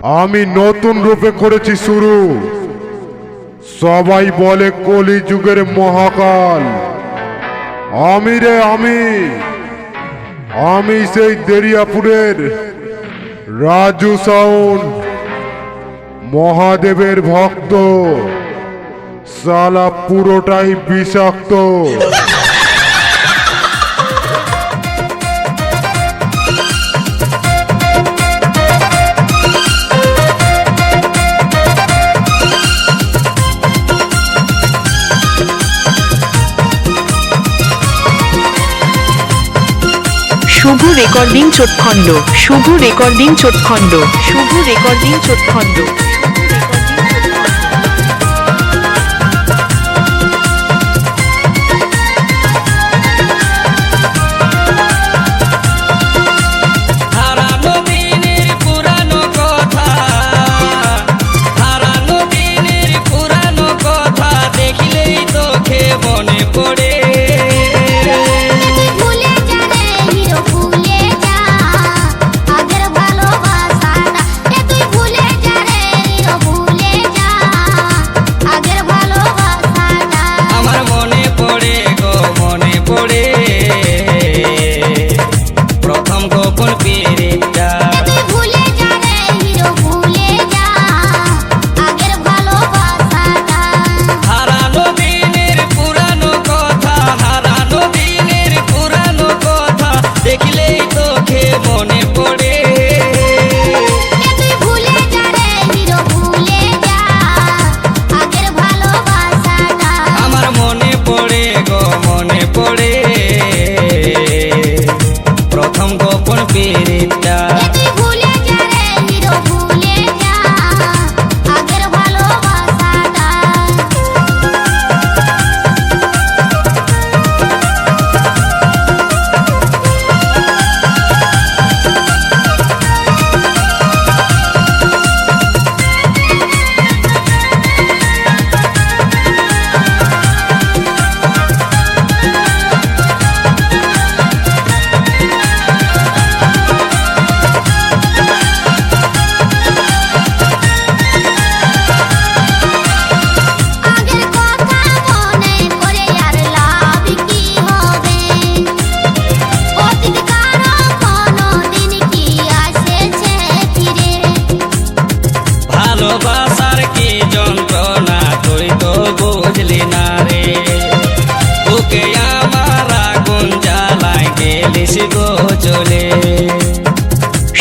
আমি নতুন রূপে করেছি শুরু। সবাই বলে কলিযুগের মহাকাল। আমি রে আমি সেই দেরিয়াপুরের রাজু সাউন্ড, মহাদেবের ভক্ত। সালা পুরোটাই বিষাক্ত। শুভ recording Chotkhanda, Shubho recording Chotkhanda, Shubho recording Chotkhanda.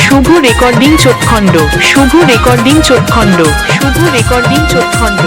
Shubho recording Chotkhanda, Shubho recording Chotkhanda, Shubho recording চোটখণ্ড।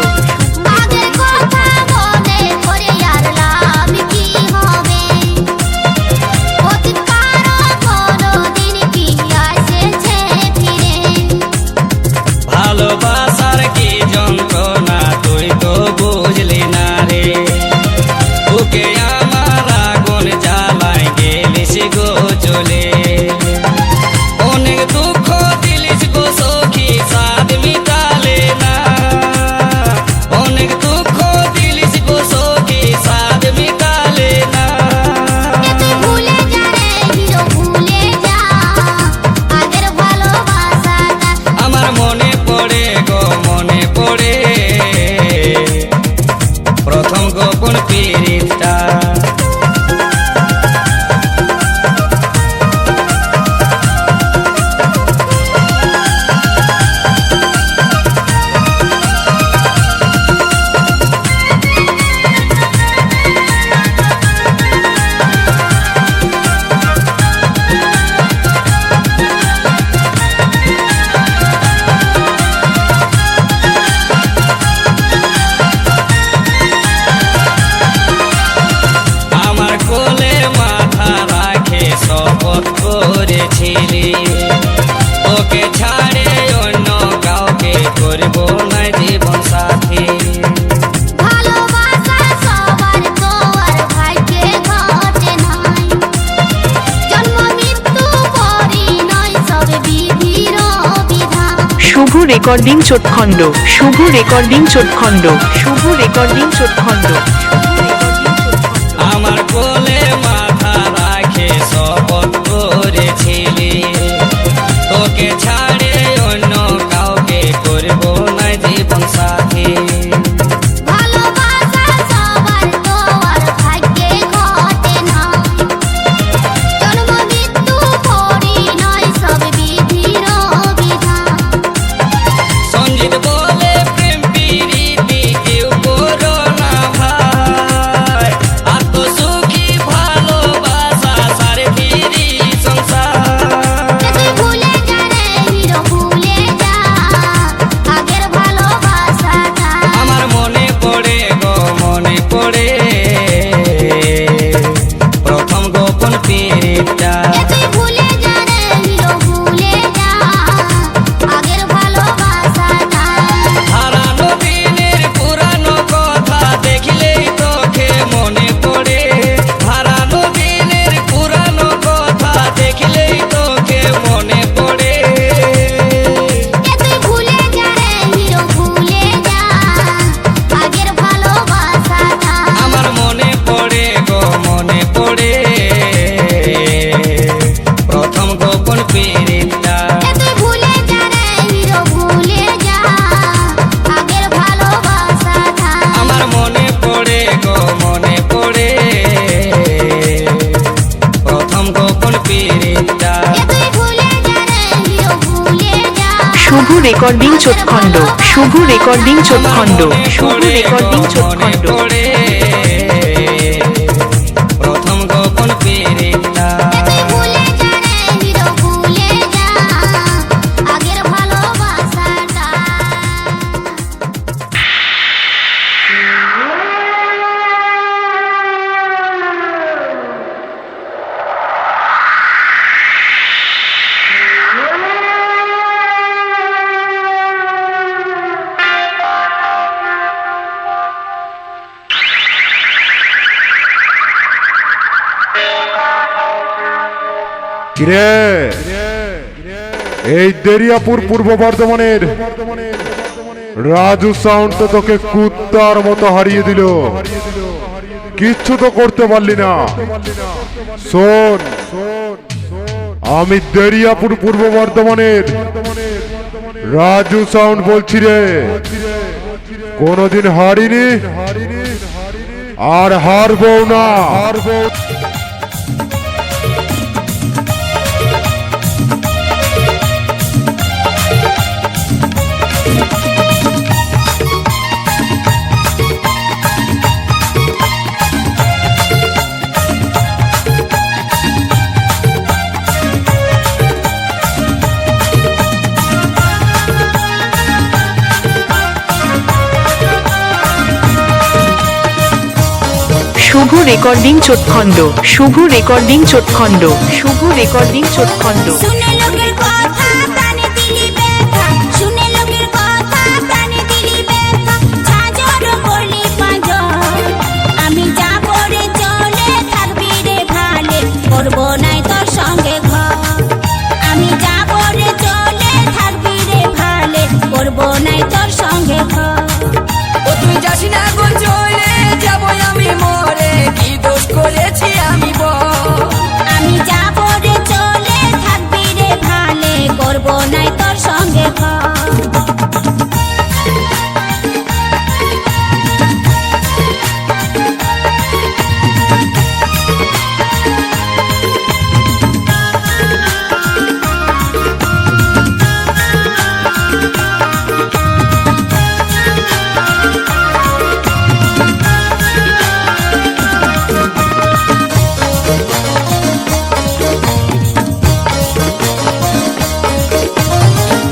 ওকে ছাড়ে অন্য কাউকে করব না জীবন সাথী। ভালোবাসা সবার তো আর ভাগ্যে ঘটে নাই, জন্ম মৃত্যু পরিণয় সব বিধির বিধান। শুভ recording Chotkhanda, Shubho recording Chotkhanda, Shubho recording Chotkhanda. আমার কোলে মাথা রাখে শপথ করেছিলি, তোকে ছাড়ে অন্য কাউ শুভ recording Chotkhanda Shubho recording Chotkhanda Shubho recording চোটখণ্ড পড়ে প্রথম গোপন পেরেটা তুই ভুলে যা রে হিরো ভুলে যা আগের ভালোবাসাটা কিরে এই দেরিয়াপুর পূর্ব বর্ধমানের রাজু সাউন্ড তো তোকে কুত্তার মতো হারিয়ে দিল কিচ্ছু তো করতে পারলি না শোন আমি দেরিয়াপুর পূর্ব বর্ধমানের রাজু সাউন্ড বলছি রে কোনোদিন হারিনি আর হারবো না শুভ recording Chotkhanda Shubho recording Chotkhanda Shubho recording চোটখণ্ড শুনে লোকের কথা কানে দিলি ব্যথা শুনে লোকের কথা কানে দিলি ব্যথা ঝাঁঝর করলি পাঁজর আমি যাব রে চলে থাকবি রে ভালে করবো নাই তোর সঙ্গে ঘর আমি যাব রে চলে থাকবি রে ভালে করবো নাই তোর সঙ্গে ঘর ও তুই যাস না গো চলে যাবো আমি মরে কি দোষ করেছি আমি বল আমি যাব রে চলে থাকবি রে ভালে করবো নাই তোর সঙ্গে ঘর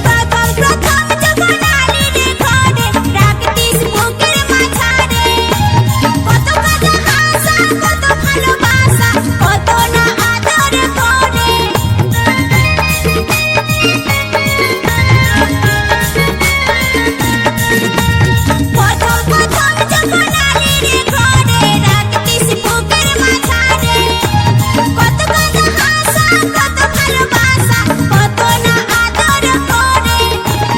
প্রথম যখন আলি রে ঘরে রাখতিস বুকের মাঝারে কত কত হাসা কত ভালোবাসা কত না আদর করে প্রথম প্রথম যখন আলি রে ঘরে রাখতিস বুকের মাঝারে কত কত হাসা কত ভালোবাসা কত না আদর করে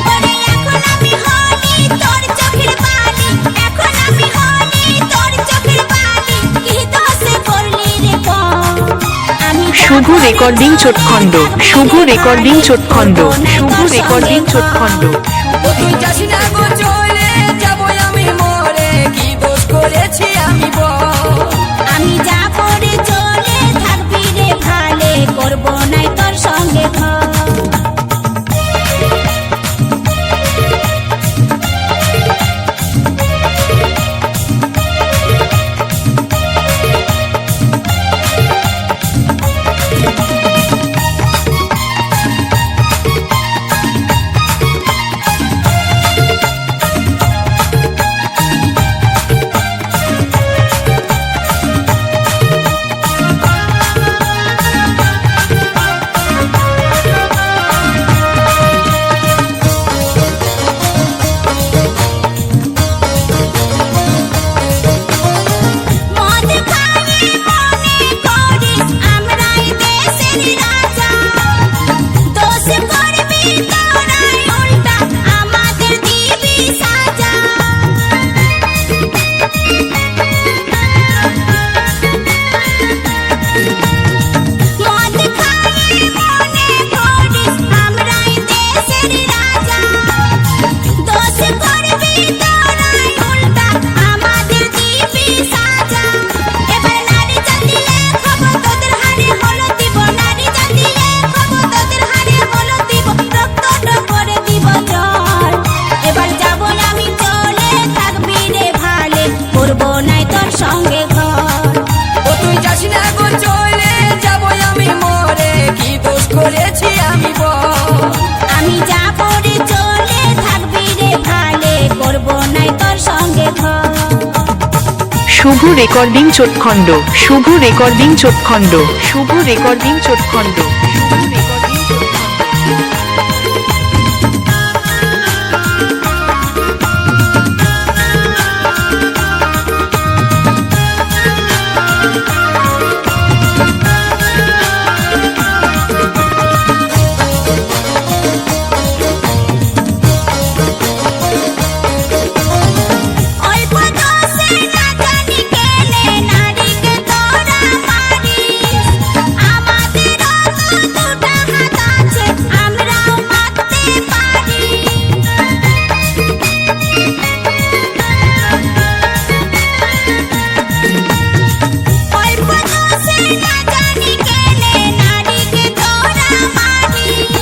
ওরে এখন আমি হলি তোর চোখের বালি এখন আমি হলি তোর চোখের বালি কি দোষে করলি রে পর আমি শুভ recording Chotkhanda Shubho recording Chotkhanda Shubho recording চোটখণ্ড ও তুই যাস না গো চলে যাবো আমি মরে কি দোষ করেছি আমি বল আমি যাব রে চলে থাকবি রে ভালে করবো নাই তোর সঙ্গে ঘর শুভ recording Chotkhanda Shubho recording Chotkhanda Shubho recording Chotkhanda Shubho recording অল্প দোষে না জানি কেনে নারীকে তোরা মারিস আমাদেরও তো দুটা হাত আছে আমরাও মারতে পারি অল্প দোষে না জানি কেনে নারীকে তোরা মারিস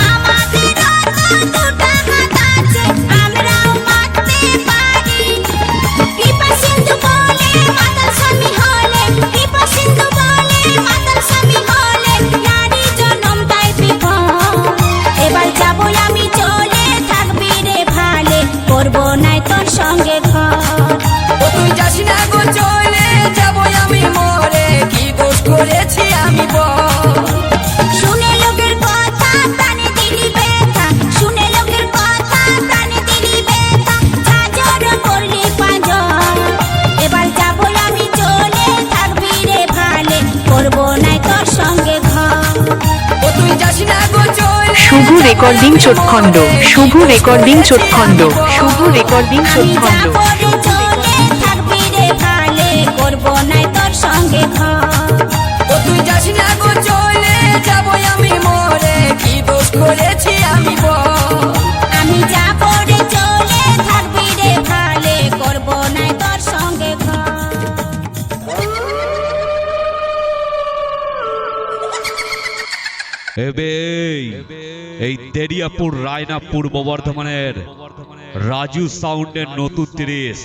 আমাদেরও তো দুটা হাত আছে আমরাও মারতে পারি কৃপা সিন্ধু বলে মাতাল স্বামী হলে কৃপা সিন্ধু বলে মাতাল স্বামী হলে নারী জনম তাই বিফল এবার যাবো আমি চলে থাকবি রে ভালে করবো নাই তোর সঙ্গে ঘর ও তুই যাস না গো চলে যাবো আমি মরে কি দোষ করেছি আমি বল শুনে লোকের কথা প্রাণে দিলি ব্যথা শুনে লোকের কথা প্রাণে দিলি ব্যথা ঝাঁঝর করলি পাঁজর এবার যাবো আমি চলে থাকবি রে ভালে করবো নাই তোর সঙ্গে ঘর ও তুই যাস না গো চলে শুভ recording Chotkhanda Shubho recording Chotkhanda Shubho recording আমি চোটখণ্ড যাবো রে চলে থাকবি রে ভালে করবো নাই তোর সঙ্গে ঘর ও তুই যাস না গো চলে যাবো আমি মরে কি দোষ করেছি আমি বল আমি যাবো রে চলে থাকবি রে ভালে করবো নাই তোর সঙ্গে ঘর এবে এই দেরিয়াপুর রায়না পূর্ব বর্ধমানের রাজু সাউন্ডের নতুন 30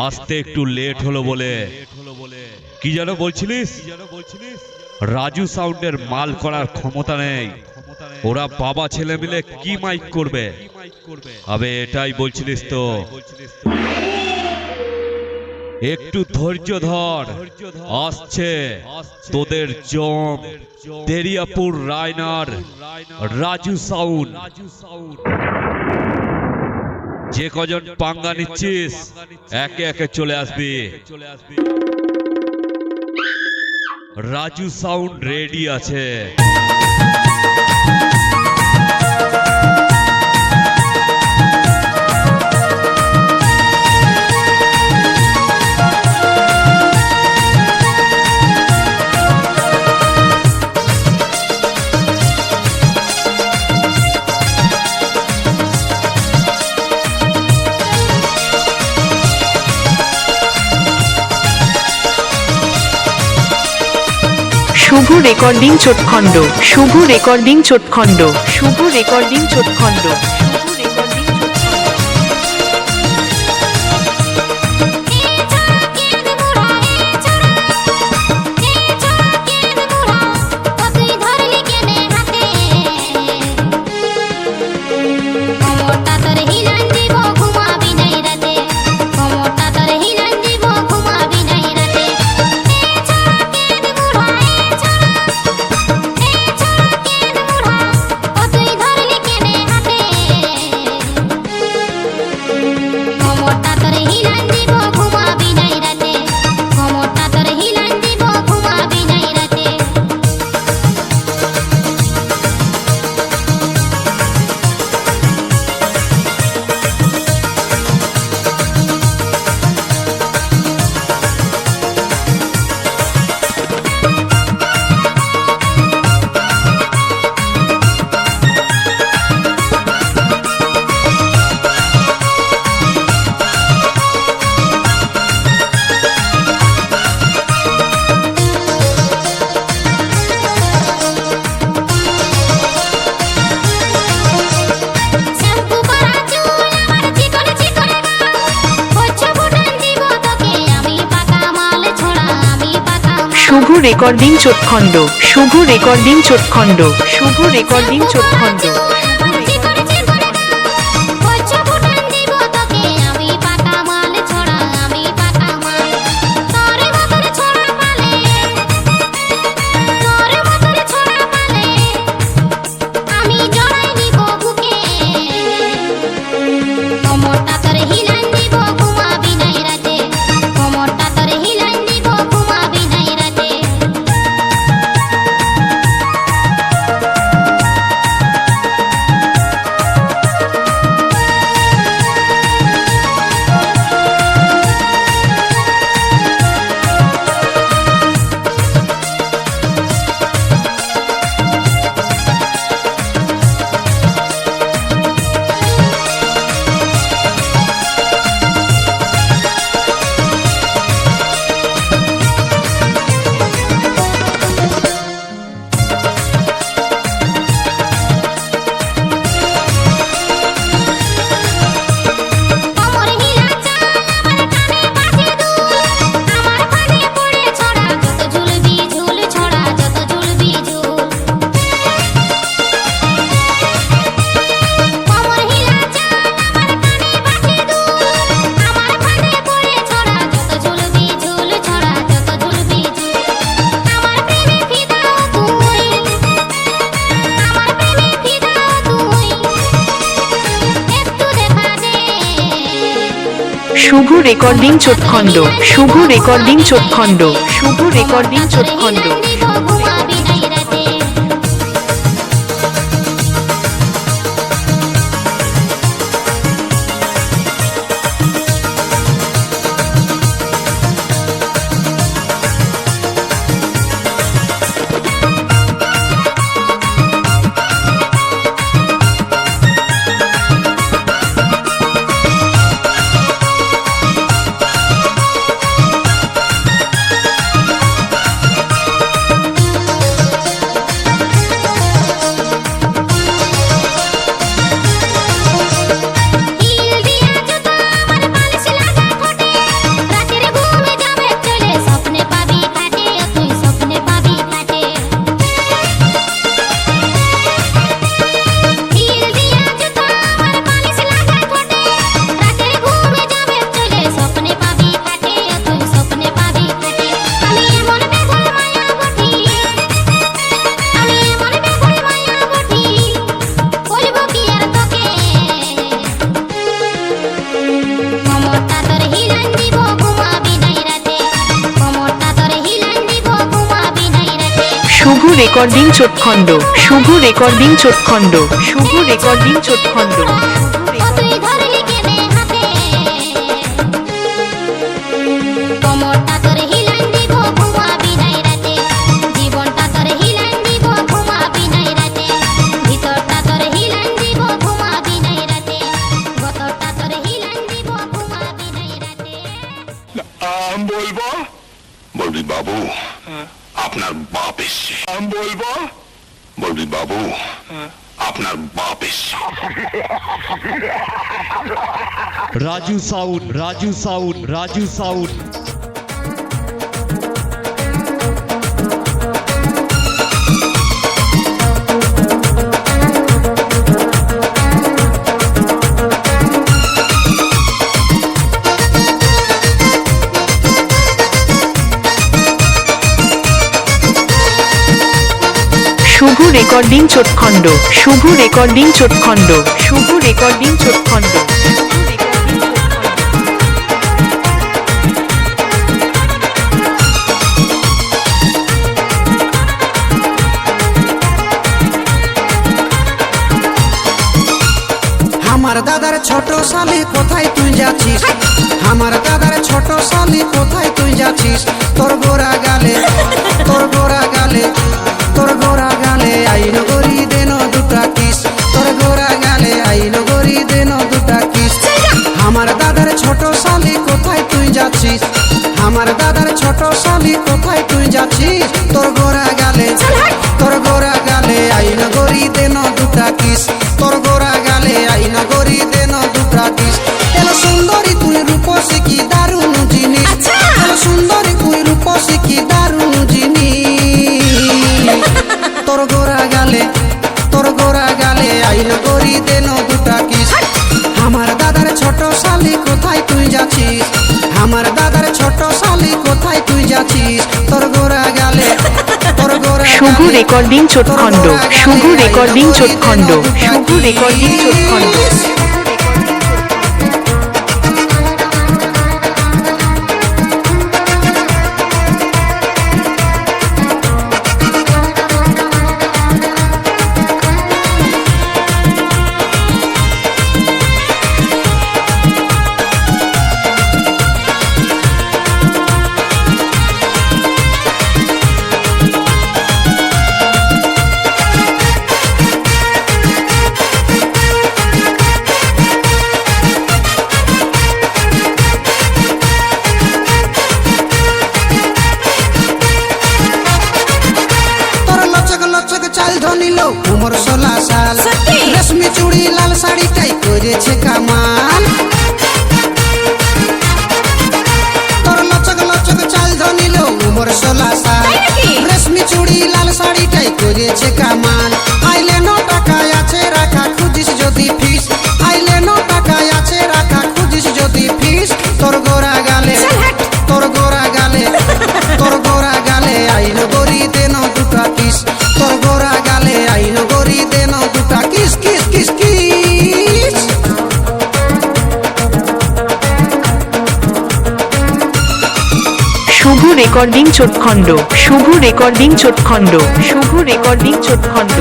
আসতে একটু লেট হলো বলে কি যেন বলছিলিস রাজু সাউন্ডের মাল করার ক্ষমতা নেই ওরা বাবা ছেলে মিলে কি মাইক করবে আবে এটাই বলছিলিস তো একটু ধৈর্য ধর আসছে তোদের জম দেরিয়াপুর রায়নার রাজু সাউন্ড যে কজন পাঙ্গা নিচ্ছিস একে একে চলে আসবি রাজু সাউন্ড রেডি আছে শুভ recording Chotkhanda Shubho recording Chotkhanda Shubho recording Chotkhanda Shubho recording Chotkhanda Shubho recording Chotkhanda Shubho recording Chotkhanda Shubho recording Chotkhanda Shubho recording Chotkhanda Shubho recording Chotkhanda Shubho recording চোটখণ্ড ঘুমাবি নাই রাতে হিল দিয়া জুতো আমার বালিশ লাগা ফোটে রাতের ঘুমে যাবে চলে স্বপ্নে পাবি কাটে তুই স্বপ্নে পাবি কাটে হিল দিয়া জুতো আমার বালিশ লাগা ফোটে রাতের ঘুমে যাবে চলে স্বপ্নে পাবি কাটে তুই স্বপ্নে পাবি কাটে আমি এমন বেঘর মায়া গঠি আমি এমন বেঘর মায়া গঠি বলবো কি আর তোকে কোমরটা তোর হিলান দিব ঘুমাবি নাই রাতে কোমরটা তোর হিলান দিব ঘুমাবি নাই রাতে শুভ recording Chotkhanda Shubho recording Chotkhanda Shubho recording চোটখণ্ড তুই ধরলি কেনে হাতে কোমরটা তোর হিলান দিব ঘুমাবি নাই রাতে জীবনটা তোর হিলান দিব ঘুমাবি নাই রাতে ভিতরটা তোর হিলান দিব ঘুমাবি নাই রাতে গতরটা তোর হিলান দিব ঘুমাবি নাই রাতে বলবো বলবি বাবু আপনার বাপ এসছে বলবো বলবি বাবু আপনার বাপ এসছে Raju sound Raju sound Raju sound Shubho recording Chotkhanda Shubho recording Chotkhanda Shubho recording Chotkhanda আমার দাদার ছোট শালি কোথায় তুই যাচ্ছিস আমার দাদার ছোট শালি কোথায় তুই যাচ্ছিস তোর গোরা গালে তোর গোরা গালে তোর গোরা গালে আইন গরি দেন দুটা কিস তোর গোরা গালে আইন গরি দেন দুটা কিস আমার দাদার ছোট শালি কোথায় তুই যাচ্ছিস আমার দাদার ছোট শালি কোথায় তুই যাচ্ছিস তোর গোরা গালে তোর গোরা গালে আইন গরি দেন দুটা কিস তোর গোরা গালে আইন গরি দেন দুটা কিস এলো সুন্দরী তুই রূপসী কি দারুণ জিনিস এলো সুন্দরী তুই রূপসী কি দারুণ জিনিস তোর গোরা গালে আইন গরি দেন দুটা কিস আমার দাদার ছোট শালি কোথায় তুই যাচ্ছিস আমার দাদার ছোট শালি কোথায় তুই যাচ্ছিস তোর গোরা গালে তোর গোরা শুভ recording Chotkhanda Shubho recording Chotkhanda Shubho recording চোটখণ্ড recording Chotkhanda Shubho recording Chotkhanda Shubho recording চোটখণ্ড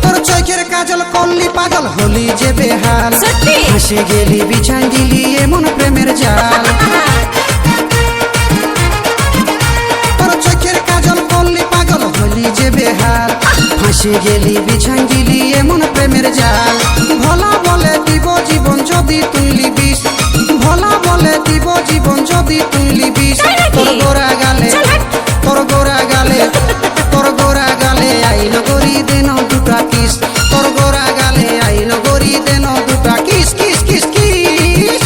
তোর চোখের কাজল করলি পাগল হলি যে বেহাল সত্যি? হাসে গেলি বিছাই দিলি এমন প্রেমের জাল তোর চোখের কাজল করলি পাগল হলি যে বেহাল হাসে গেলি বিছাই দিলি এমন প্রেমের জাল ভোলা বলে দিব জীবন যদি তুই লিবিস ভোলা বলে দিব জীবন যদি তুই লিবিস তাই নাকি? তোর গোরা গালে চল হাট। তোর গোরা গালে তোর গোরা গালে আইন করি দেন দুটা কিস তোর গোরা গালে আইন করি দেন দুটা কিস কিস কিস কিস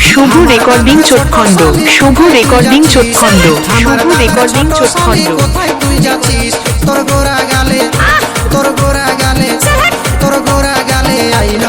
শুভ recording Chotkhanda Shubho recording Chotkhanda Shubho recording চোটখণ্ড কোথায় তুই যাচ্ছিস তোর গোরা গালে তোর গোরা গালে তোর গোরা গালে আইন